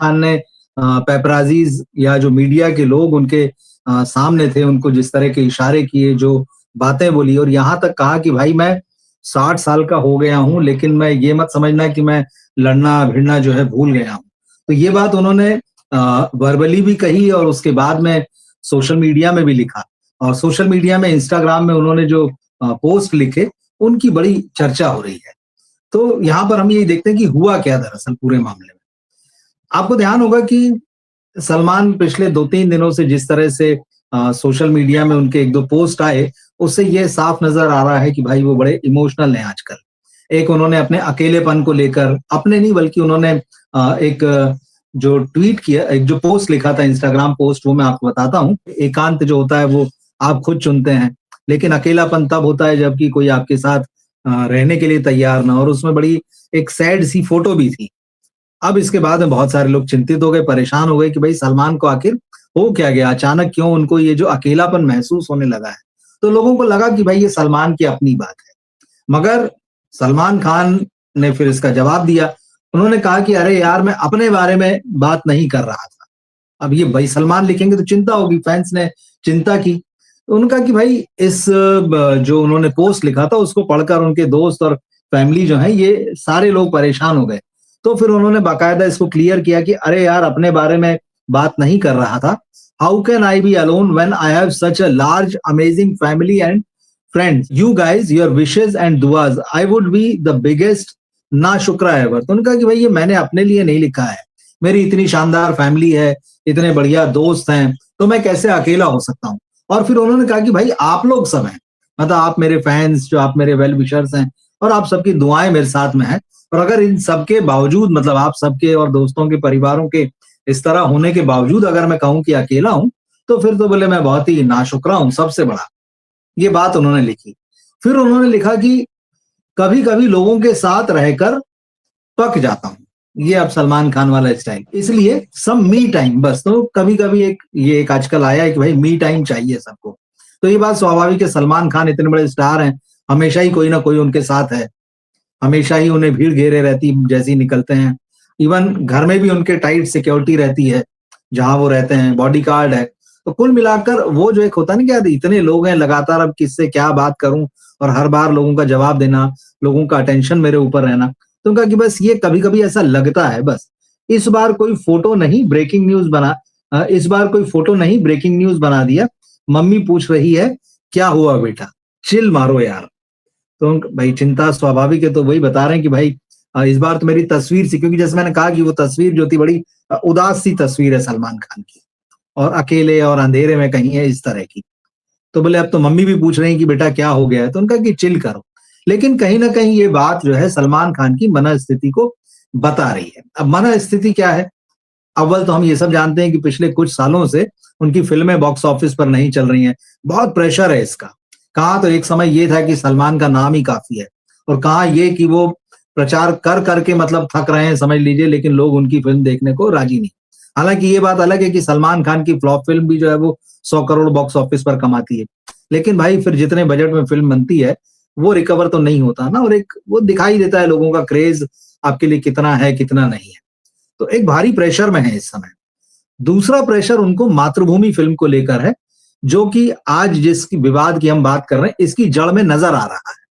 खान ने पेपराजीज या जो मीडिया के लोग उनके सामने थे, उनको जिस तरह के इशारे किए, जो बातें बोली और यहाँ तक कहा कि भाई मैं 60 साल का हो गया हूँ, लेकिन मैं ये मत समझना कि मैं लड़ना-भिड़ना जो है भूल गया हूँ। तो ये बात उन्होंने वर्बली भी कही और उसके बाद में सोशल मीडिया में भी लिखा और सोशल मीडिया में इंस्टाग्राम में उन्होंने जो पोस्ट लिखे, उनकी बड़ी चर्चा हो रही है। तो यहाँ पर हम यही देखते हैं कि हुआ क्या दरअसल पूरे मामले में। आपको ध्यान होगा कि सलमान पिछले 2-3 दिनों से जिस तरह से सोशल मीडिया में उनके 1-2 पोस्ट आए, उससे ये साफ नज़र आ रहा है कि भाई वो बड़े इमोशनल हैं आजकल। एक उन्होंने अपने अकेलेपन को लेकर अपने नहीं बल्कि उन्होंने एक जो ट्वीट किया, एक जो पोस्ट लिखा था इंस्टाग्राम पोस्ट, वो मैं आपको बताता हूँ। एकांत जो होता है वो आप खुद चुनते हैं, लेकिन अकेलापन तब होता है जबकि कोई आपके साथ रहने के लिए तैयार ना हो और उसमें बड़ी एक सैड सी फोटो भी थी। अब इसके बाद में बहुत सारे लोग चिंतित हो गए, परेशान हो गए कि भाई सलमान को आखिर हो क्या गया? अचानक क्यों उनको ये जो अकेलापन महसूस होने लगा है? तो लोगों को लगा कि भाई ये सलमान की अपनी बात है। मगर सलमान खान ने फिर इसका जवाब दिया। उन्होंने कहा कि अरे यार मैं अपने बारे में बात नहीं कर रहा था। अब ये भाई सलमान लिखेंगे तो चिंता होगी, फैन्स ने चिंता की। तो उन्होंने कहा कि भाई इस जो उन्होंने पोस्ट लिखा था उसको पढ़कर उनके दोस्त और फैमिली जो है ये सारे लोग परेशान हो गए। तो फिर उन्होंने बाकायदा इसको क्लियर किया कि अरे यार अपने बारे में बात नहीं कर रहा था। How can I be alone when I have such a large amazing family and friends, you guys, your wishes and दुआज, I would be the biggest नाशुक्रा एवर। तो उन्होंने कहा कि भाई ये मैंने अपने लिए नहीं लिखा है, मेरी इतनी शानदार फैमिली है, इतने बढ़िया दोस्त हैं, तो मैं कैसे अकेला हो सकता हूँ। और फिर उन्होंने कहा कि भाई आप लोग सब हैं, मतलब आप मेरे फैंस, जो आप मेरे वेल विशर्स हैं और आप सबकी दुआएं मेरे साथ में हैं। और अगर इन सबके बावजूद, मतलब आप सबके और दोस्तों के परिवारों के इस तरह होने के बावजूद अगर मैं कहूँ कि अकेला हूँ, तो फिर तो बोले मैं बहुत ही नाशुक्रा हूँ, सबसे बड़ा। ये बात उन्होंने लिखी। फिर उन्होंने लिखा कि कभी-कभी लोगों के साथ रहकर पक जाता हूँ। ये अब सलमान खान वाला स्टाइल। इसलिए सम मी टाइम, बस तो कभी-कभी ये एक आजकल आया है कि भाई मी टाइम चाहिए सबको। तो ये बात स्वाभाविक है, सलमान खान इतने बड़े स्टार हैं, हमेशा ही कोई ना कोई उनके साथ है। हमेशा ही उन्हें भीड़ घेरे रहती जैसे ही निकलते हैं। इवन घर में भी उनके टाइट सिक्योरिटी रहती है, जहाँ वो रहते हैं, बॉडीगार्ड है। तो कुल मिलाकर वो जो एक होता है ना कि यार इतने लोग हैं, लगातार अब किससे क्या बात करूँ और हर बार लोगों का जवाब देना, लोगों का अटेंशन मेरे ऊपर रहना। तो उनका कि बस ये कभी-कभी ऐसा लगता है बस। इस बार कोई फ़ोटो नहीं ब्रेकिंग न्यूज़ बना इस बार कोई फ़ोटो नहीं ब्रेकिंग न्यूज़ बना दिया। मम्मी पूछ रही है, "क्या हुआ बेटा? चिल मारो यार।" तो भाई चिंता स्वाभाविक है, तो वही बता रहे हैं कि भाई इस बार तो मेरी तस्वीर सी, क्योंकि जैसे मैंने कहा कि वो तस्वीर जो थी बड़ी उदास सी तस्वीर है सलमान खान की और अकेले और अंधेरे में कहीं है इस तरह की। तो बोले अब तो मम्मी भी पूछ रही हैं कि बेटा क्या हो गया है? तो उनका कि चिल करो। लेकिन कहीं न कहीं ये बात जो है सलमान खान की मनःस्थिति को बता रही है। अब मनःस्थिति क्या है? अव्वल तो हम ये सब जानते हैं कि पिछले कुछ सालों से उनकी फ़िल्में बॉक्स ऑफिस पर नहीं चल रही हैं। बहुत प्रेशर है इसका। कहाँ तो एक समय ये था कि सलमान का नाम ही काफ़ी है और कहाँ ये कि वो प्रचार कर के मतलब थक रहे हैं समझ लीजिए, लेकिन लोग उनकी फ़िल्म देखने को राज़ी नहीं। हालाँकि ये बात अलग है कि सलमान खान की फ्लॉप फ़िल्म भी जो है वो 100 करोड़ बॉक्स ऑफिस पर कमाती है। लेकिन भाई फिर जितने बजट में फ़िल्म बनती है, वो रिकवर तो नहीं होता ना, और एक वो दिखाई देता है लोगों का क्रेज़ आपके लिए कितना है, कितना नहीं है। तो एक भारी प्रेशर में है इस समय। दूसरा प्रेशर उनको मातृभूमि फ़िल्म को लेकर है, जो कि आज जिसकी विवाद की हम बात कर रहे हैं, इसकी जड़ में नज़र आ रहा है।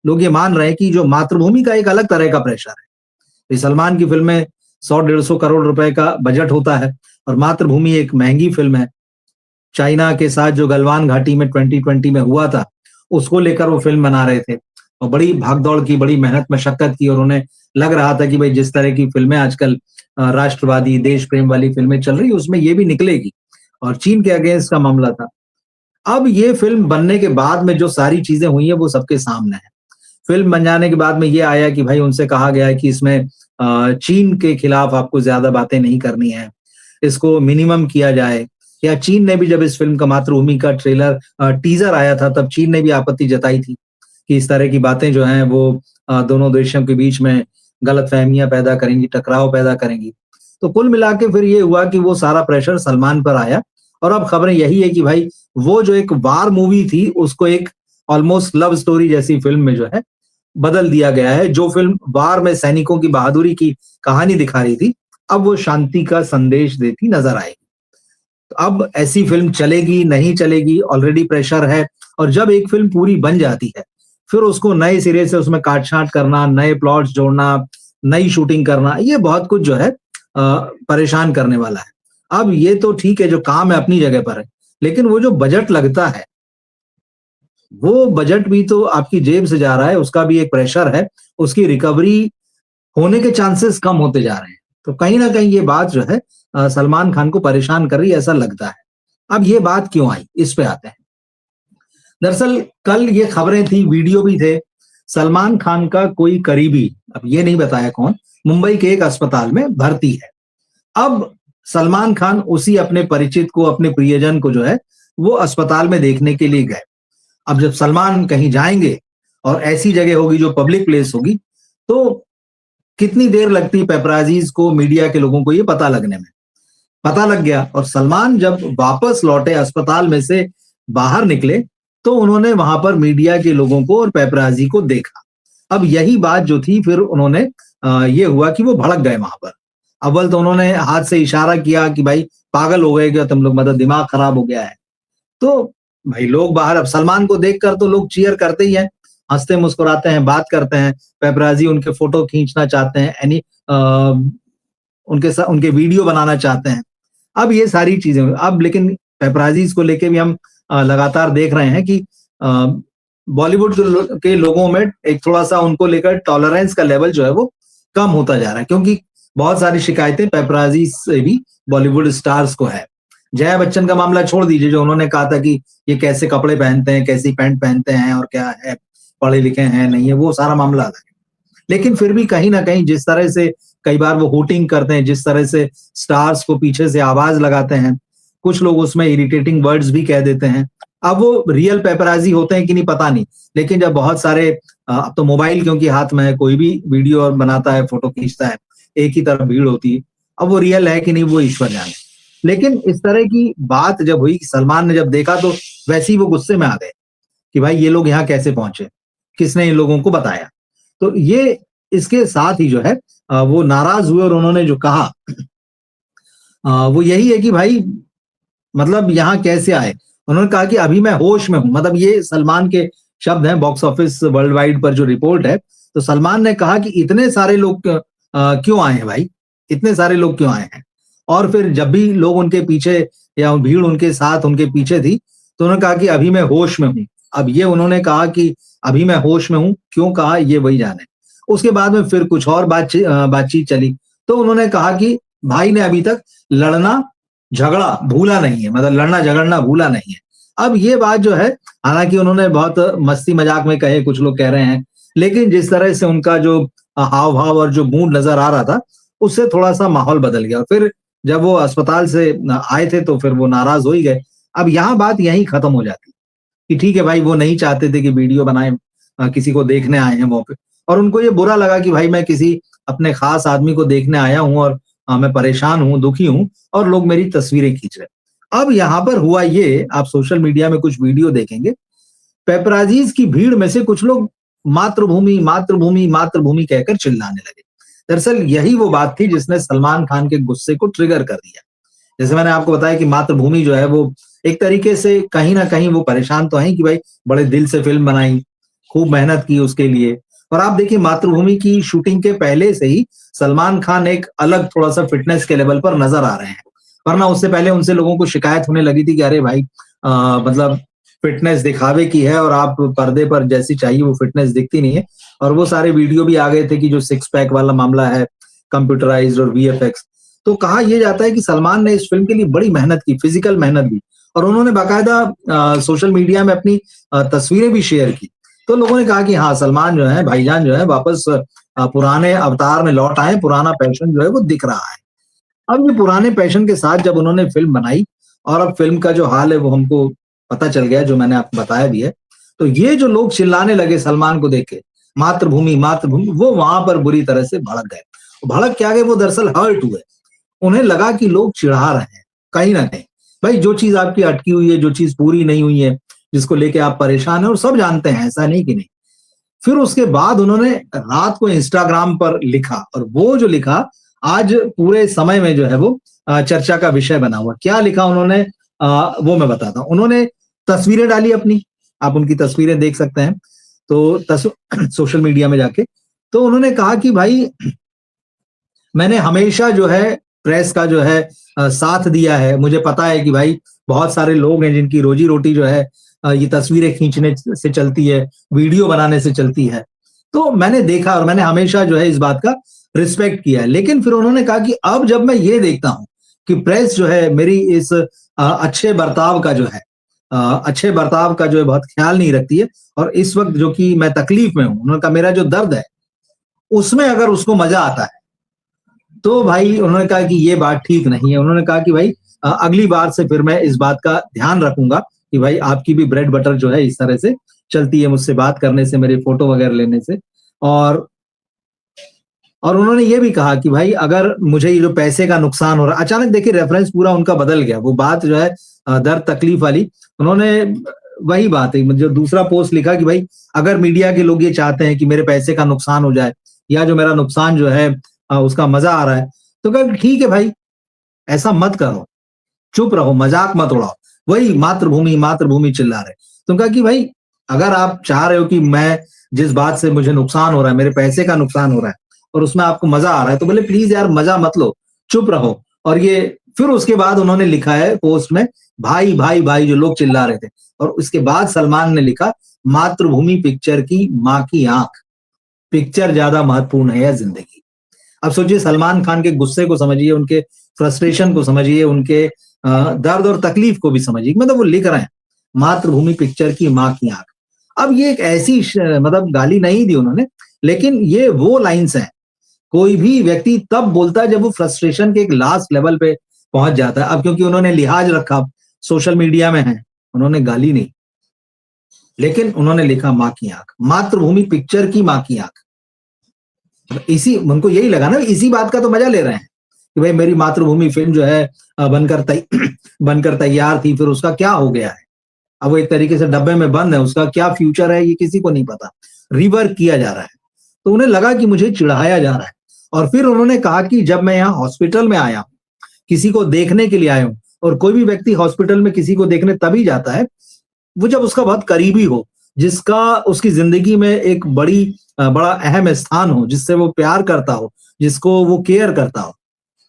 लोग ये मान रहे हैं कि जो मातृभूमि का एक अलग तरह का प्रेशर है। ये सलमान की फ़िल्में 100 डेढ़ 100 करोड़ रुपए का बजट होता है और मातृभूमि एक महँगी फ़िल्म है। चाइना के साथ जो गलवान घाटी में 2020 में हुआ था, उसको लेकर वो फ़िल्म बना रहे थे और बड़ी भाग-दौड़ की, बड़ी मेहनत मशक्कत की और उन्हें लग रहा था कि भई जिस तरह की फ़िल्में आजकल राष्ट्रवादी, देश प्रेम वाली फ़िल्में चल रही हैं, उसमें ये भी निकलेगी और चीन के अगेंस्ट का मामला था। अब ये फ़िल्म बनने के बाद में जो सारी चीज़ें हुई हैं, वो सबके सामने है। फ़िल्म बन जाने के बाद में ये आया कि भाई उनसे कहा गया है कि इसमें चीन के खिलाफ आपको ज़्यादा बातें नहीं करनी है, इसको मिनिमम किया जाए। या चीन ने भी जब इस फ़िल्म का मातृभूमि का ट्रेलर टीज़र आया था, तब चीन ने भी आपत्ति जताई थी कि इस तरह की बातें जो हैं वो दोनों देशों के बीच में गलतफ़हमियाँ पैदा करेंगी, टकराव पैदा करेंगी। तो कुल मिला के फिर ये हुआ कि वो सारा प्रेशर सलमान पर आया और अब खबरें यही है कि भाई वो जो एक वार मूवी थी, उसको एक ऑलमोस्ट लव स्टोरी जैसी फ़िल्म में जो है बदल दिया गया है। जो फ़िल्म वार में सैनिकों की बहादुरी की कहानी दिखा रही थी, अब वो शांति का संदेश देती नजर आएगी। तो अब ऐसी फिल्म चलेगी नहीं चलेगी, ऑलरेडी प्रेशर है, और जब एक फिल्म पूरी बन जाती है फिर उसको नए सिरे से उसमें काट छांट करना, नए प्लॉट्स जोड़ना, नई शूटिंग करना, ये बहुत कुछ जो है परेशान करने वाला है। अब ये तो ठीक है, जो काम है अपनी जगह पर है, लेकिन वो जो बजट लगता है, वो बजट भी तो आपकी जेब से जा रहा है, उसका भी एक प्रेशर है, उसकी रिकवरी होने के चांसेस कम होते जा रहे हैं। तो कहीं ना कहीं ये बात जो है सलमान खान को परेशान कर रही है, ऐसा लगता है। अब ये बात क्यों आई, इस पे आते हैं। दरअसल कल ये खबरें थी, वीडियो भी थे, सलमान खान का कोई करीबी, अब ये नहीं बताया कौन, मुंबई के एक अस्पताल में भर्ती है। अब सलमान खान उसी अपने परिचित को, अपने प्रियजन को जो है वो अस्पताल में देखने के लिए गए। अब जब सलमान कहीं जाएंगे और ऐसी जगह होगी जो पब्लिक प्लेस होगी, तो कितनी देर लगती पेपराजीज को, मीडिया के लोगों को ये पता लगने में। पता लग गया, और सलमान जब वापस लौटे, अस्पताल में से बाहर निकले, तो उन्होंने वहां पर मीडिया के लोगों को और पेपराजी को देखा। अब यही बात जो थी, फिर उन्होंने ये हुआ कि वो भड़क गए वहां पर। अव्वल तो उन्होंने हाथ से इशारा किया कि भाई पागल हो गए क्या तुम लोग, मतलब दिमाग खराब हो गया है। तो भाई लोग बाहर, अब सलमान को देखकर तो लोग चीयर करते ही हैं, हंसते मुस्कुराते हैं, बात करते हैं, पेपराजी उनके फोटो खींचना चाहते हैं, यानी उनके साथ उनके वीडियो बनाना चाहते हैं। अब ये सारी चीजें, अब लेकिन पेपराजीज को लेके भी हम लगातार देख रहे हैं कि बॉलीवुड के लोगों में एक थोड़ा सा उनको लेकर टॉलरेंस का लेवल जो है वो कम होता जा रहा है, क्योंकि बहुत सारी शिकायतें पेपराजी से भी बॉलीवुड स्टार्स को है। जया बच्चन का मामला छोड़ दीजिए, जो उन्होंने कहा था कि ये कैसे कपड़े पहनते हैं, कैसी पैंट पहनते हैं और क्या है, पढ़े लिखे हैं नहीं है, वो सारा मामला अलग है। लेकिन फिर भी कहीं ना कहीं जिस तरह से कई बार वो होटिंग करते हैं, जिस तरह से स्टार्स को पीछे से आवाज लगाते हैं, कुछ लोग उसमें इरिटेटिंग वर्ड्स भी कह देते हैं। अब वो रियल पेपराजी होते हैं कि नहीं पता नहीं, लेकिन जब बहुत सारे, अब तो मोबाइल क्योंकि हाथ में है, कोई भी वीडियो बनाता है, फोटो खींचता है, एक ही तरफ भीड़ होती है। अब वो रियल है कि नहीं वो ईश्वर जाने। लेकिन इस तरह की बात जब हुई, सलमान ने जब देखा तो वैसे ही वो गुस्से में आ गए कि भाई ये लोग यहाँ कैसे पहुंचे, किसने इन लोगों को बताया। तो ये इसके साथ ही जो है वो नाराज हुए, और उन्होंने जो कहा वो यही है कि भाई मतलब यहाँ कैसे आए। उन्होंने कहा कि अभी मैं होश में हूं, मतलब ये सलमान के शब्द हैं, बॉक्स ऑफिस वर्ल्ड वाइड पर जो रिपोर्ट है। तो सलमान ने कहा कि इतने सारे लोग क्यों आए हैं भाई, इतने सारे लोग क्यों आए हैं। और फिर जब भी लोग उनके पीछे या भीड़ उनके साथ उनके पीछे थी, तो उन्होंने कहा कि अभी मैं होश में हूं। अब ये उन्होंने कहा कि अभी मैं होश में हूं, क्यों कहा ये वही जाने। उसके बाद में फिर कुछ और बातचीत चली, तो उन्होंने कहा कि भाई ने अभी तक लड़ना झगड़ा भूला नहीं है, मतलब लड़ना झगड़ना भूला नहीं है। अब ये बात जो है, हालांकि उन्होंने बहुत मस्ती मजाक में कहे, कुछ लोग कह रहे हैं, लेकिन जिस तरह से उनका जो हाव भाव और जो मूड नजर आ रहा था, उससे थोड़ा सा माहौल बदल गया। फिर जब वो अस्पताल से आए थे तो फिर वो नाराज हो ही गए। अब यहाँ बात यहीं खत्म हो जाती कि ठीक है भाई, वो नहीं चाहते थे कि वीडियो बनाए, किसी को देखने आए हैं वहां पे, और उनको ये बुरा लगा कि भाई मैं किसी अपने खास आदमी को देखने आया हूं, और मैं परेशान हूं, दुखी हूं, और लोग मेरी तस्वीरें खींच रहे। अब यहाँ पर हुआ ये, आप सोशल मीडिया में कुछ वीडियो देखेंगे, पेपराजीज की भीड़ में से कुछ लोग मातृभूमि मातृभूमि मातृभूमि कहकर चिल्लाने लगे। दरअसल यही वो बात थी जिसने सलमान खान के गुस्से को ट्रिगर कर दिया। जैसे मैंने आपको बताया कि मातृभूमि जो है वो एक तरीके से कहीं ना कहीं वो परेशान तो है कि भाई बड़े दिल से फिल्म बनाई, खूब मेहनत की उसके लिए। और आप देखिए मातृभूमि की शूटिंग के पहले से ही सलमान खान एक अलग थोड़ा सा फिटनेस के लेवल पर नजर आ रहे हैं, वरना उससे पहले उनसे लोगों को शिकायत होने लगी थी कि अरे भाई मतलब फिटनेस दिखावे की है, और आप पर्दे पर जैसी चाहिए वो फिटनेस दिखती नहीं है। और वो सारे वीडियो भी आ गए थे कि जो 6 पैक वाला मामला है, कंप्यूटराइज्ड और वीएफएक्स। तो कहा यह जाता है कि सलमान ने इस फिल्म के लिए बड़ी मेहनत की, फिजिकल मेहनत भी, और उन्होंने बाकायदा सोशल मीडिया में अपनी तस्वीरें भी शेयर की। तो लोगों ने कहा कि हाँ, सलमान जो है, भाईजान जो है, वापस पुराने अवतार में लौट आए, पुराना पैशन जो है वो दिख रहा है। अब ये पुराने पैशन के साथ जब उन्होंने फिल्म बनाई, और अब फिल्म का जो हाल है वो हमको पता चल गया, जो मैंने आपको बताया भी है। तो ये जो लोग चिल्लाने लगे सलमान को देख के, मातृभूमि मातृभूमि, वो वहां पर बुरी तरह से भड़क गए। भड़क क्या गए, वो दरअसल हर्ट हुए। उन्हें लगा कि लोग चिढ़ा रहे हैं कहीं ना कहीं। भाई जो चीज आपकी अटकी हुई है, जो चीज पूरी नहीं हुई है, जिसको लेके आप परेशान हैं, और सब जानते हैं, ऐसा नहीं कि नहीं। फिर उसके बाद उन्होंने रात को इंस्टाग्राम पर लिखा, और वो जो लिखा आज पूरे समय में जो है वो चर्चा का विषय बना हुआ। क्या लिखा उन्होंने वो मैं बताता हूँ। उन्होंने तस्वीरें डाली अपनी, आप उनकी तस्वीरें देख सकते हैं तो सोशल मीडिया में जाके। तो उन्होंने कहा कि भाई मैंने हमेशा जो है प्रेस का जो है साथ दिया है। मुझे पता है कि भाई बहुत सारे लोग हैं जिनकी रोजी रोटी जो है ये तस्वीरें खींचने से चलती है, वीडियो बनाने से चलती है। तो मैंने देखा और मैंने हमेशा जो है इस बात का रिस्पेक्ट किया है। लेकिन फिर उन्होंने कहा कि अब जब मैं ये देखता हूँ कि प्रेस जो है मेरी इस अच्छे बर्ताव का जो है अच्छे बर्ताव का जो है बहुत ख्याल नहीं रखती है, और इस वक्त जो कि मैं तकलीफ में हूँ, उन्होंने कहा मेरा जो दर्द है उसमें अगर उसको मजा आता है तो भाई उन्होंने कहा कि ये बात ठीक नहीं है। उन्होंने कहा कि भाई अगली बार से फिर मैं इस बात का ध्यान रखूंगा कि भाई आपकी भी ब्रेड बटर जो है इस तरह से चलती है, मुझसे बात करने से, मेरे फोटो वगैरह लेने से। और उन्होंने ये भी कहा कि भाई अगर मुझे ये जो पैसे का नुकसान हो रहा है, अचानक देखिए रेफरेंस पूरा उनका बदल गया, वो बात जो है दर्द तकलीफ वाली, उन्होंने वही बात है जो दूसरा पोस्ट लिखा कि भाई अगर मीडिया के लोग ये चाहते हैं कि मेरे पैसे का नुकसान हो जाए या जो मेरा नुकसान जो है उसका मजा आ रहा है, तो कहा ठीक है भाई ऐसा मत करो, चुप रहो, मजाक मत उड़ाओ। वही मातृभूमि मातृभूमि चिल्ला रहे। तो कहा कि भाई अगर आप चाह रहे हो कि मैं जिस बात से मुझे नुकसान हो रहा है, मेरे पैसे का नुकसान हो रहा है और उसमें आपको मजा आ रहा है, तो बोले प्लीज यार मजा मत लो, चुप रहो। और ये फिर उसके बाद उन्होंने लिखा है पोस्ट में भाई भाई भाई जो लोग चिल्ला रहे थे, और उसके बाद सलमान ने लिखा मातृभूमि पिक्चर की माँ की आंख, पिक्चर ज्यादा महत्वपूर्ण है या जिंदगी। अब सोचिए सलमान खान के गुस्से को समझिए, उनके फ्रस्ट्रेशन को समझिए, उनके दर्द और तकलीफ को भी समझिए। मतलब वो लिख रहे हैं मातृभूमि पिक्चर की माँ की आंख। अब ये एक ऐसी मतलब गाली नहीं दी उन्होंने, लेकिन ये वो लाइन्स हैं कोई भी व्यक्ति तब बोलता है जब वो फ्रस्ट्रेशन के एक लास्ट लेवल पे पहुंच जाता है। अब क्योंकि उन्होंने लिहाज रखा, सोशल मीडिया में है, उन्होंने गाली नहीं, लेकिन उन्होंने लिखा माँ की आंख, मातृभूमि पिक्चर की माँ की आंख। इसी उनको यही लगा ना, इसी बात का तो मजा ले रहे हैं कि भाई मेरी मातृभूमि फिल्म जो है बनकर तैयार थी, फिर उसका क्या हो गया है, अब वो एक तरीके से डब्बे में बंद है, उसका क्या फ्यूचर है ये किसी को नहीं पता, रिवर्क किया जा रहा है। तो उन्हें लगा कि मुझे चिढ़ाया जा रहा है। और फिर उन्होंने कहा कि जब मैं यहाँ हॉस्पिटल में आया हूँ, किसी को देखने के लिए आया हूँ, और कोई भी व्यक्ति हॉस्पिटल में किसी को देखने तभी जाता है वो जब उसका बहुत करीबी हो, जिसका उसकी जिंदगी में एक बड़ा अहम स्थान हो, जिससे वो प्यार करता हो, जिसको वो केयर करता हो।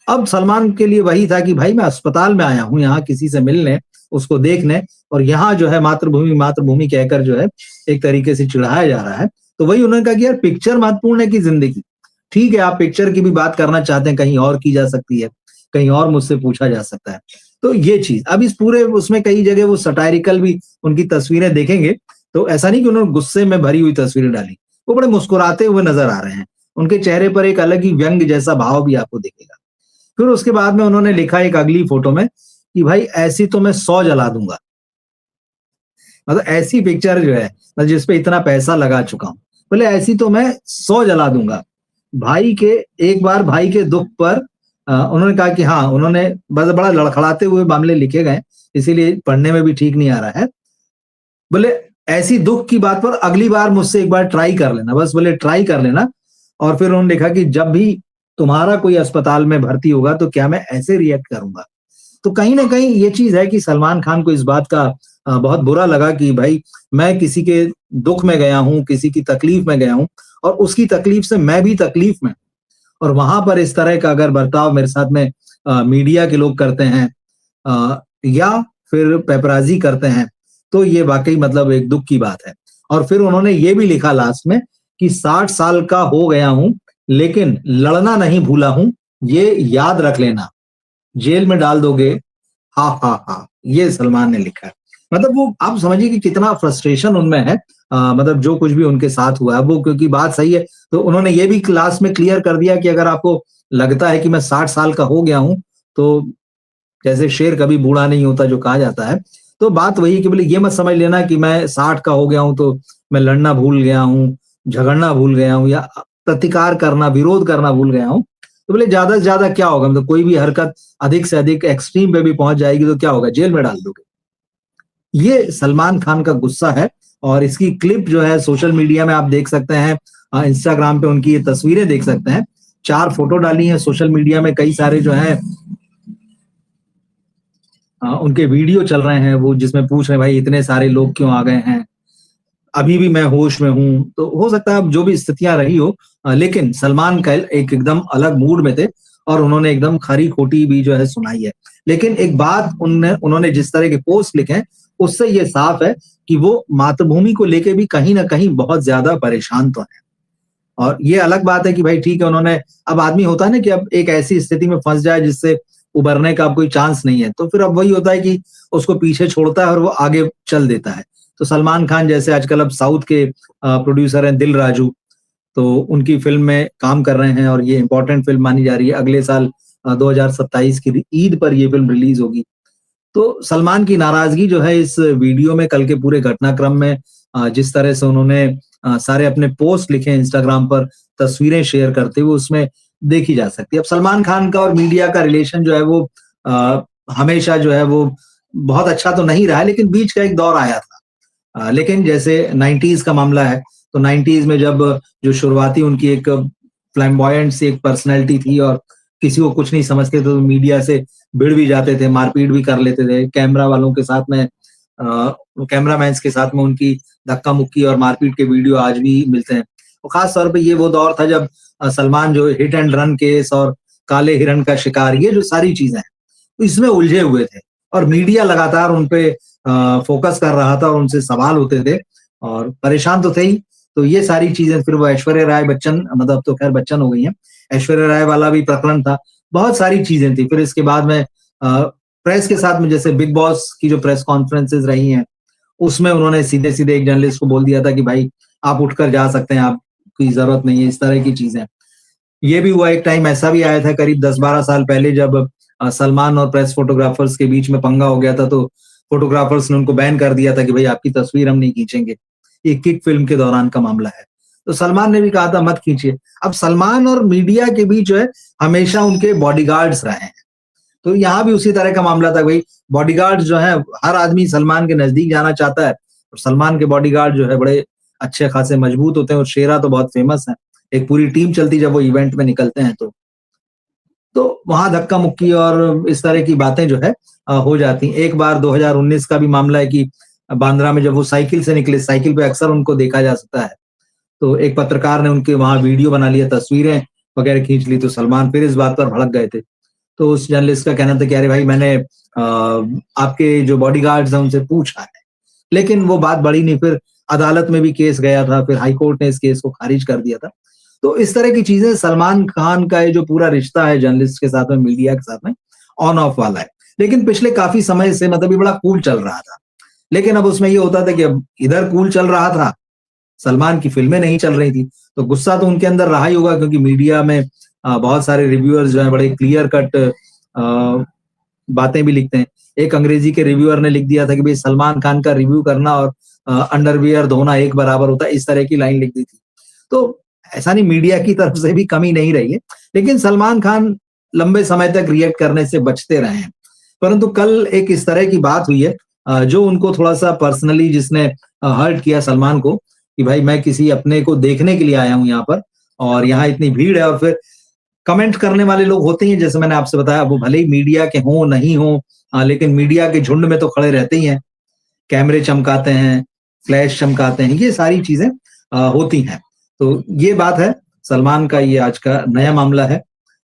अब सलमान के लिए वही था कि भाई मैं अस्पताल में आया हूँ यहाँ किसी से मिलने, उसको देखने, और यहाँ जो है मातृभूमि मातृभूमि कहकर जो है एक तरीके से चिढ़ाया जा रहा है। तो वही उन्होंने कहा कि यार पिक्चर महत्वपूर्ण है कि जिंदगी। ठीक है आप पिक्चर की भी बात करना चाहते हैं, कहीं और की जा सकती है, कहीं और मुझसे पूछा जा सकता है। तो ये चीज अब इस पूरे उसमें कई जगह वो सटायरिकल भी उनकी तस्वीरें देखेंगे तो ऐसा नहीं कि उन्होंने गुस्से में भरी हुई तस्वीरें डाली, वो बड़े मुस्कुराते हुए नजर आ रहे हैं, उनके चेहरे पर एक अलग ही व्यंग जैसा भाव भी आपको दिखेगा। फिर उसके बाद में उन्होंने लिखा एक अगली फोटो में कि भाई ऐसी तो मैं 100 जला दूंगा। मतलब ऐसी पिक्चर जो है जिसपे इतना पैसा लगा चुका हूं, बोले ऐसी तो मैं 100 जला दूंगा। भाई के एक बार भाई के दुख पर उन्होंने कहा कि हाँ, उन्होंने बस बड़ा लड़खड़ाते हुए मामले लिखे गए, इसीलिए पढ़ने में भी ठीक नहीं आ रहा है। बोले ऐसी दुख की बात पर अगली बार मुझसे एक बार ट्राई कर लेना, बस बोले ट्राई कर लेना। और फिर उन्होंने लिखा कि जब भी तुम्हारा कोई अस्पताल में भर्ती होगा तो क्या मैं ऐसे रिएक्ट करूंगा। तो कहीं ना कहीं ये चीज है कि सलमान खान को इस बात का बहुत बुरा लगा कि भाई मैं किसी के दुख में गया हूं, किसी की तकलीफ में गया हूं, और उसकी तकलीफ से मैं भी तकलीफ में, और वहां पर इस तरह का अगर बर्ताव मेरे साथ में मीडिया के लोग करते हैं या फिर पेपराजी करते हैं, तो ये वाकई मतलब एक दुख की बात है। और फिर उन्होंने ये भी लिखा लास्ट में कि 60 साल का हो गया हूं लेकिन लड़ना नहीं भूला हूं, ये याद रख लेना, जेल में डाल दोगे, हा हा हा। ये सलमान ने लिखा है। मतलब वो आप समझिए कि कितना फ्रस्ट्रेशन उनमें है, मतलब जो कुछ भी उनके साथ हुआ है वो, क्योंकि बात सही है। तो उन्होंने ये भी क्लास में क्लियर कर दिया कि अगर आपको लगता है कि मैं 60 साल का हो गया हूं, तो जैसे शेर कभी बूढ़ा नहीं होता जो कहा जाता है, तो बात वही कि बोले ये मत समझ लेना कि मैं 60 का हो गया हूं तो मैं लड़ना भूल गया हूं, झगड़ना भूल गया हूं, या प्रतिकार करना, विरोध करना भूल गया हूं। तो बोले ज्यादा से ज्यादा क्या होगा, मतलब कोई भी हरकत अधिक से अधिक एक्सट्रीम पे भी पहुंच जाएगी तो क्या होगा, जेल में डाल दोगे। ये सलमान खान का गुस्सा है, और इसकी क्लिप जो है सोशल मीडिया में आप देख सकते हैं, इंस्टाग्राम पे उनकी ये तस्वीरें देख सकते हैं। 4 फोटो डाली हैं सोशल मीडिया में, कई सारे जो है उनके वीडियो चल रहे हैं वो जिसमें पूछ रहे हैं भाई इतने सारे लोग क्यों आ गए हैं, अभी भी मैं होश में हूँ। तो हो सकता है अब जो भी स्थितियां रही हो, लेकिन सलमान कल एक एकदम अलग मूड में थे और उन्होंने एकदम खरी खोटी भी जो है सुनाई है। लेकिन एक बात उन्होंने जिस तरह के पोस्ट लिखे हैं उससे ये साफ है कि वो मातृभूमि को लेके भी कहीं ना कहीं बहुत ज्यादा परेशान तो है। और ये अलग बात है कि भाई ठीक है उन्होंने, अब आदमी होता है ना कि अब एक ऐसी स्थिति में फंस जाए जिससे उभरने का अब कोई चांस नहीं है, तो फिर अब वही होता है कि उसको पीछे छोड़ता है और वो आगे चल देता है। तो सलमान खान जैसे आजकल अब साउथ के प्रोड्यूसर हैं दिल राजू, तो उनकी फिल्म में काम कर रहे हैं और ये इंपॉर्टेंट फिल्म मानी जा रही है। अगले साल 2027 की ईद पर ये फिल्म रिलीज होगी। तो सलमान की नाराजगी जो है इस वीडियो में, कल के पूरे घटनाक्रम में, जिस तरह से उन्होंने सारे अपने पोस्ट लिखे इंस्टाग्राम पर तस्वीरें शेयर करते हुए, उसमें देखी जा सकती है। अब सलमान खान का और मीडिया का रिलेशन जो है वो हमेशा जो है वो बहुत अच्छा तो नहीं रहा है, लेकिन बीच का एक दौर आया था। लेकिन जैसे 90s का मामला है, तो 90s में जब जो शुरुआती उनकी एक फ्लैम्बॉयंट सी एक पर्सनैलिटी थी और किसी को कुछ नहीं समझते थे तो मीडिया से भिड़ भी जाते थे, मारपीट भी कर लेते थे, कैमरा वालों के साथ में, कैमरामैन्स के साथ में उनकी धक्का मुक्की और मारपीट के वीडियो आज भी मिलते हैं। और खास तौर पे ये वो दौर था जब सलमान जो हिट एंड रन केस और काले हिरण का शिकार, ये जो सारी चीजें हैं इसमें उलझे हुए थे और मीडिया लगातार उन पे फोकस कर रहा था और उनसे सवाल होते थे और परेशान तो थे ही। तो ये सारी चीजें, फिर वो ऐश्वर्या राय बच्चन, मतलब तो खैर बच्चन हो गई हैं, ऐश्वर्या राय वाला भी प्रकरण था, बहुत सारी चीजें थी। फिर इसके बाद में प्रेस के साथ में, जैसे बिग बॉस की जो प्रेस कॉन्फ्रेंसेज रही हैं उसमें उन्होंने सीधे सीधे एक जर्नलिस्ट को बोल दिया था कि भाई आप उठकर जा सकते हैं, आपकी जरूरत नहीं है, इस तरह की चीजें। ये भी हुआ, एक टाइम ऐसा भी आया था करीब 10-12 साल पहले जब सलमान और प्रेस फोटोग्राफर्स के बीच में पंगा हो गया था, तो फोटोग्राफर्स ने उनको बैन कर दिया था कि भाई आपकी तस्वीर हम नहीं खींचेंगे। ये किक फिल्म के दौरान का मामला है। तो सलमान ने भी कहा था मत खींचिए। अब सलमान और मीडिया के बीच जो है हमेशा उनके बॉडीगार्ड्स रहे हैं, तो यहाँ भी उसी तरह का मामला था। भाई बॉडीगार्ड जो है, हर आदमी सलमान के नजदीक जाना चाहता है और सलमान के बॉडीगार्ड जो है बड़े अच्छे खासे मजबूत होते हैं और शेरा तो बहुत फेमस है, एक पूरी टीम चलती जब वो इवेंट में निकलते हैं तो वहां धक्का मुक्की और इस तरह की बातें जो है हो जाती। एक बार 2019 का भी मामला है कि बांद्रा में जब वो साइकिल से निकले, साइकिल पे अक्सर उनको देखा जा सकता है, तो एक पत्रकार ने उनके वहां वीडियो बना लिया, तस्वीरें वगैरह खींच ली, तो सलमान फिर इस बात पर भड़क गए थे। तो उस जर्नलिस्ट का कहना था कि अरे भाई मैंने आपके जो बॉडीगार्ड्स हैं उनसे पूछा है, लेकिन वो बात बढ़ी नहीं। फिर अदालत में भी केस गया था, फिर हाईकोर्ट ने इस केस को खारिज कर दिया था। तो इस तरह की चीजें, सलमान खान का ये जो पूरा रिश्ता है जर्नलिस्ट के साथ में, मीडिया के साथ में, ऑन ऑफ वाला है। लेकिन पिछले काफी समय से मतलब ये बड़ा कूल चल रहा था, लेकिन अब उसमें ये होता था कि अब इधर कूल चल रहा था, सलमान की फिल्में नहीं चल रही थी, तो गुस्सा तो उनके अंदर रहा ही होगा, क्योंकि मीडिया में बहुत सारे रिव्यूअर्स जो है बड़े क्लियर कट बातें भी लिखते हैं। एक अंग्रेजी के रिव्यूअर ने लिख दिया था कि भाई सलमान खान का रिव्यू करना और अंडरवियर धोना एक बराबर होता है, इस तरह की लाइन लिख दी थी। तो ऐसा नहीं, मीडिया की तरफ से भी कमी नहीं रही है, लेकिन सलमान खान लंबे समय तक रिएक्ट करने से बचते रहे हैं। परंतु कल एक इस तरह की बात हुई है जो उनको थोड़ा सा पर्सनली, जिसने हर्ट किया सलमान को, कि भाई मैं किसी अपने को देखने के लिए आया हूं यहाँ पर और यहाँ इतनी भीड़ है, और फिर कमेंट करने वाले लोग होते हैं, जैसे मैंने आपसे बताया, वो भले ही मीडिया के हों नहीं हों, लेकिन मीडिया के झुंड में तो खड़े रहते ही हैं, कैमरे चमकाते हैं, फ्लैश चमकाते हैं, ये सारी चीजें होती हैं। तो ये बात है, सलमान का ये आज का नया मामला है